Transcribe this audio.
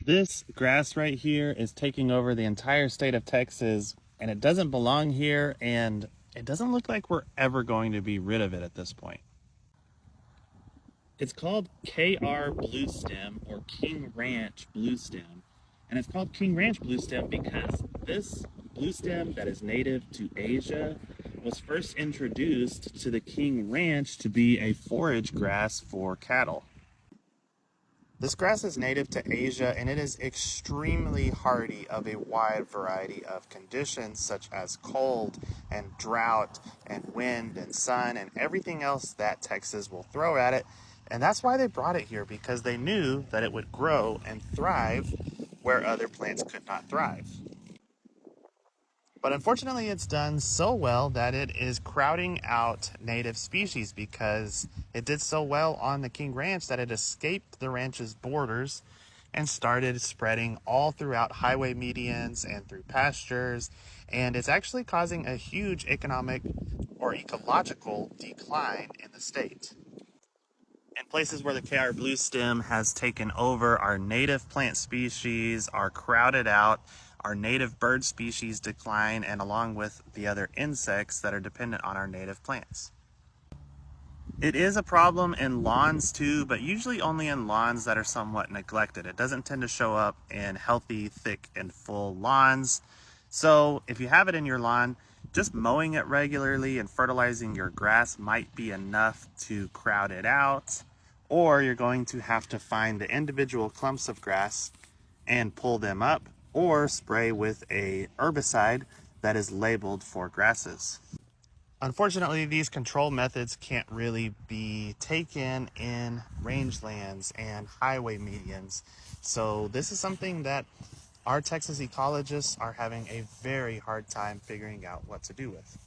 This grass right here is taking over the entire state of Texas, and it doesn't belong here, and it doesn't look like we're ever going to be rid of it at this point. It's called KR bluestem or King Ranch bluestem, and it's called King Ranch bluestem because this bluestem that is native to Asia was first introduced to the King Ranch to be a forage grass for cattle. This grass is native to Asia and it is extremely hardy of a wide variety of conditions such as cold and drought and wind and sun and everything else that Texas will throw at it. And that's why they brought it here, because they knew that it would grow and thrive where other plants could not thrive. But unfortunately, it's done so well that it is crowding out native species because it did so well on the King Ranch that it escaped the ranch's borders and started spreading all throughout highway medians and through pastures. And it's actually causing a huge economic or ecological decline in the state. In places where the KR bluestem has taken over, our native plant species are crowded out, our native bird species decline, and along with the other insects that are dependent on our native plants. It is a problem in lawns too, but usually only in lawns that are somewhat neglected. It doesn't tend to show up in healthy, thick, and full lawns. So if you have it in your lawn, just mowing it regularly and fertilizing your grass might be enough to crowd it out, or you're going to have to find the individual clumps of grass and pull them up, or spray with a herbicide that is labeled for grasses. Unfortunately, these control methods can't really be taken in rangelands and highway medians. So this is something that our Texas ecologists are having a very hard time figuring out what to do with.